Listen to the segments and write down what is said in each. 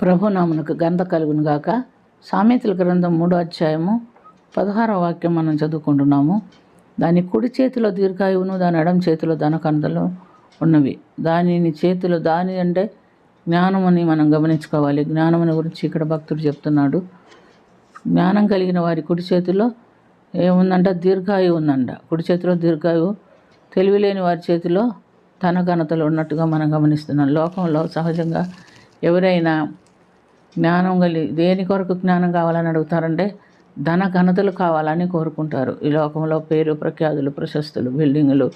ప్రభునామునకు ఘనత కలుగును గాక. సామెతల గ్రంథం 3వ అధ్యాయము 16వ వాక్యం మనం చదువుకుంటున్నాము. దాని కుడి చేతిలో దీర్ఘాయువును, దాని ఎడమ చేతిలో ధనకనతలు ఉన్నవి. దాని అంటే జ్ఞానం అని మనం గమనించుకోవాలి. జ్ఞానం అని గురించి ఇక్కడ భక్తుడు చెప్తున్నాడు. జ్ఞానం కలిగిన వారి కుడి చేతిలో ఏముందంట? దీర్ఘాయువు ఉందంట. కుడి చేతిలో దీర్ఘాయువు. తెలివి లేని వారి చేతిలో ధనఘనతలు ఉన్నట్టుగా మనం గమనిస్తున్నాం. లోకంలో సహజంగా ఎవరైనా జ్ఞానం దేని కొరకు జ్ఞానం కావాలని అడుగుతారంటే ధన ఘనతలు కావాలని కోరుకుంటారు. ఈ లోకంలో పేరు ప్రఖ్యాతులు, ప్రశస్తులు, బిల్డింగులు,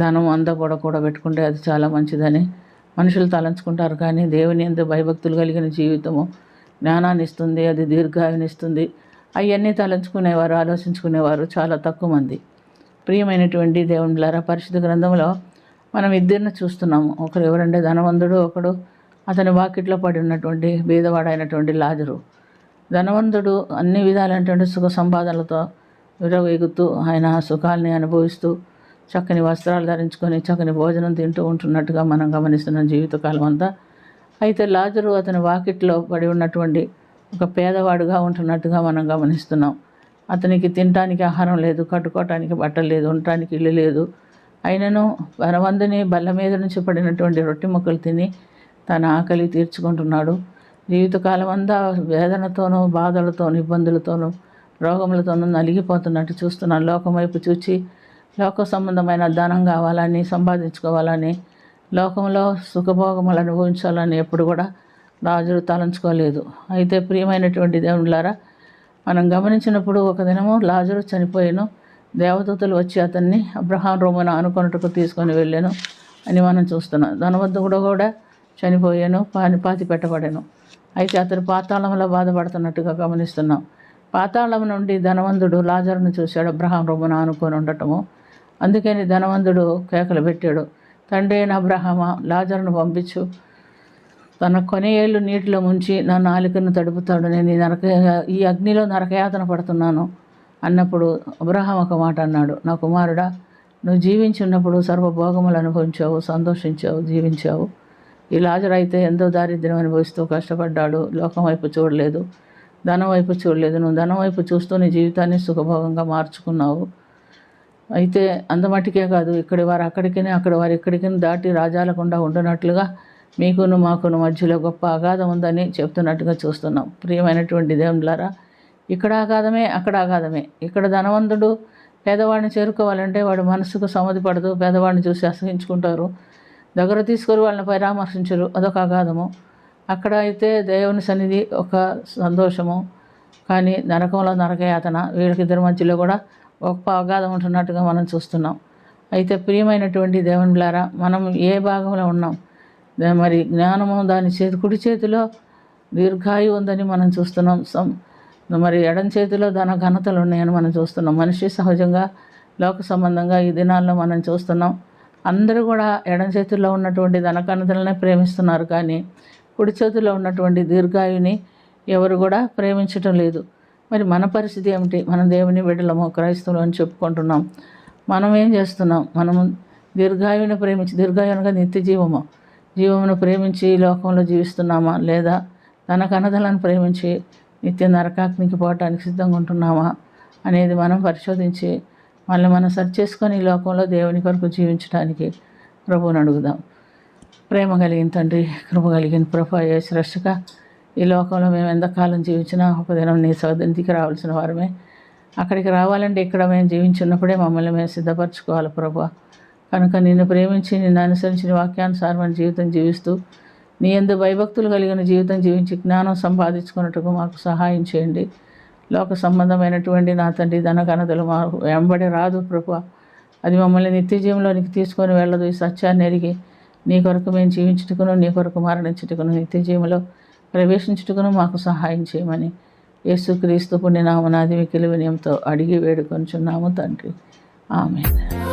ధనం అంతా కూడా పెట్టుకుంటే అది చాలా మంచిదని మనుషులు తలంచుకుంటారు. కానీ దేవుని యందు భయభక్తులు కలిగిన జీవితము జ్ఞానాన్ని ఇస్తుంది, అది దీర్ఘాయువుని ఇస్తుంది. అవన్నీ తలంచుకునేవారు, ఆలోచించుకునేవారు చాలా తక్కువ మంది. ప్రియమైనటువంటి దేవునిలారా, పరిశుద్ధ గ్రంథంలో మనం ఇద్దరిని చూస్తున్నాము. ఒకరు ఎవరంటే ధనవంతుడు, ఒకడు అతని వాకిట్లో పడి ఉన్నటువంటి బీదవాడైనటువంటి లాజరు. ధనవంతుడు అన్ని విధాలైనటువంటి సుఖ సంపాదనలతో విరవేగుతూ ఆయన సుఖాలని అనుభవిస్తూ చక్కని వస్త్రాలు ధరించుకొని చక్కని భోజనం తింటూ ఉంటున్నట్టుగా మనం గమనిస్తున్నాం జీవితకాలం అంతా. అయితే లాజరు అతని వాకిట్లో పడి ఉన్నటువంటి ఒక పేదవాడుగా ఉంటున్నట్టుగా మనం గమనిస్తున్నాం. అతనికి తినడానికి ఆహారం లేదు, కట్టుకోవటానికి బట్టలు లేదు, ఉండటానికి ఇల్లు లేదు. అయినను ధనవంతుని బల్ల మీద నుంచి పడినటువంటి రొట్టె ముక్కలు తిని తన ఆకలి తీర్చుకుంటున్నాడు. జీవితకాలం అంతా వేదనతోనూ, బాధలతోనూ, ఇబ్బందులతోనూ, రోగములతోనూ నలిగిపోతున్నట్టు చూస్తున్నాను. లోకం వైపు చూచి లోక సంబంధమైన ధనం కావాలని, సంపాదించుకోవాలని, లోకంలో సుఖభోగములు అనుభవించాలని ఎప్పుడు కూడా రాజు తలంచుకోలేదు. అయితే ప్రియమైనటువంటి దేవునిలారా, మనం గమనించినప్పుడు ఒక దినము లాజరు చనిపోయాను. దేవదూతలు వచ్చి అతన్ని అబ్రహాం రొమ్మున ఆనుకొనుటకు తీసుకొని వెళ్ళాను అని మనం చూస్తున్నాం. ధనవంతుడు కూడా చనిపోయాను, పాతి పెట్టబడాను. అయితే అతను పాతాళంలో బాధపడుతున్నట్టుగా గమనిస్తున్నాం. పాతాళం నుండి ధనవంతుడు లాజరును చూశాడు, అబ్రహాం రొమ్మున ఆనుకొని ఉండటము. అందుకని ధనవంతుడు కేకలు పెట్టాడు, తండ్రి అయిన అబ్రహామా, లాజరును పంపించు, తన కొనేళ్ళు నీటిలో ముంచి నా నాలుకను తడుపుతాడు, నేను ఈ అగ్నిలో నరకయాతన పడుతున్నాను అన్నప్పుడు అబ్రహాం ఒక మాట అన్నాడు, నా కుమారుడా, నువ్వు జీవించి ఉన్నప్పుడు సర్వభోగములు అనుభవించావు, సంతోషించావు, జీవించావు. ఈ లాజరు అయితే ఎంతో దారిద్ర్యం అనుభవిస్తూ కష్టపడ్డాడు, లోకం వైపు చూడలేదు, ధనం వైపు చూడలేదు. నువ్వు ధనం వైపు చూస్తూ నీ జీవితాన్ని సుఖభోగంగా మార్చుకున్నావు. అయితే అందమట్టికే కాదు, ఇక్కడి వారు అక్కడికి, అక్కడి వారు ఇక్కడికి దాటి రాజాలకుండా ఉండునట్లుగా మీకును మాకును మధ్యలో గొప్ప అగాధం ఉందని చెప్తున్నట్టుగా చూస్తున్నాం. ప్రియమైనటువంటి దేవునిలారా, ఇక్కడ అగాధమే, అక్కడ అగాధమే. ఇక్కడ ధనవంతుడు పేదవాడిని చేరుకోవాలంటే వాడు మనసుకు సమధి పడదు, పేదవాడిని చూసి అసహించుకుంటారు, దగ్గర తీసుకొని వాళ్ళని పరామర్శించరు, అదొక అగాధము. అక్కడ అయితే దేవుని సన్నిధి ఒక సంతోషము, కానీ నరకంలో నరకయాతన, వీళ్ళకిద్దరి మధ్యలో కూడా గొప్ప అగాధం ఉంటున్నట్టుగా మనం చూస్తున్నాం. అయితే ప్రియమైనటువంటి దేవునిలారా, మనం ఏ భాగంలో ఉన్నాం? మరి జ్ఞానము దాని కుడి చేతిలో దీర్ఘాయువు ఉందని మనం చూస్తున్నాం. మరి ఎడం చేతిలో ధన ఘనతలు ఉన్నాయని మనం చూస్తున్నాం. మనిషి సహజంగా లోక సంబంధంగా ఈ దినాల్లో మనం చూస్తున్నాం. అందరూ కూడా ఎడం చేతుల్లో ఉన్నటువంటి ధన ఘనతలనే ప్రేమిస్తున్నారు, కానీ కుడి చేతిలో ఉన్నటువంటి దీర్ఘాయుని ఎవరు కూడా ప్రేమించటం లేదు. మరి మన పరిస్థితి ఏమిటి? మనం దేవుని బిడ్డలము, క్రైస్తవులు అని చెప్పుకుంటున్నాం. మనం ఏం చేస్తున్నాం? మనము దీర్ఘాయువుని ప్రేమించి, దీర్ఘాయువుగా నిత్య జీవమును ప్రేమించి లోకంలో జీవిస్తున్నామా, లేదా ధన ఘనతలను ప్రేమించి నిత్య నరకాగ్నికి పోవటానికి సిద్ధంగా ఉంటున్నామా అనేది మనం పరిశోధించి మనం సరి చేసుకొని ఈ లోకంలో దేవుని కొరకు జీవించడానికి ప్రభువుని అడుగుదాం. ప్రేమ కలిగిన తండ్రి, కృప కలిగిన ప్రభు, యేసు రక్షక, ఈ లోకంలో మేము ఎంతకాలం జీవించినా ఒక దినం నీ సన్నిధికి రావాల్సిన వారమే. అక్కడికి రావాలంటే ఇక్కడ మేము జీవించున్నప్పుడే మమ్మల్ని మేము సిద్ధపరచుకోవాలి ప్రభు. కనుక నిన్ను ప్రేమించి, నిన్ను అనుసరించి వాక్యానుసారమైన జీవితం జీవిస్తూ నీ యందు భయభక్తులు కలిగిన జీవితం జీవించి జ్ఞానం సంపాదించుకున్నట్టుకు మాకు సహాయం చేయండి. లోక సంబంధమైనటువంటి నా తండ్రి ధన ఘనతలు మా వెంబడి రాదు ప్రభు. అది మమ్మల్ని నిత్య జీవంలోనికి తీసుకొని వెళ్ళదు. ఈ సత్యాన్ని ఎరిగి నీ కొరకు మేము జీవించుటకును, నీ కొరకు మరణించుటకును, నిత్య జీవంలో ప్రవేశించుటకును మాకు సహాయం చేయమని యేసుక్రీస్తు పుణ్యనామనాది మిక్కిలి వినయంతో అడిగి వేడుకొంచున్నాము తండ్రి. ఆమేన్.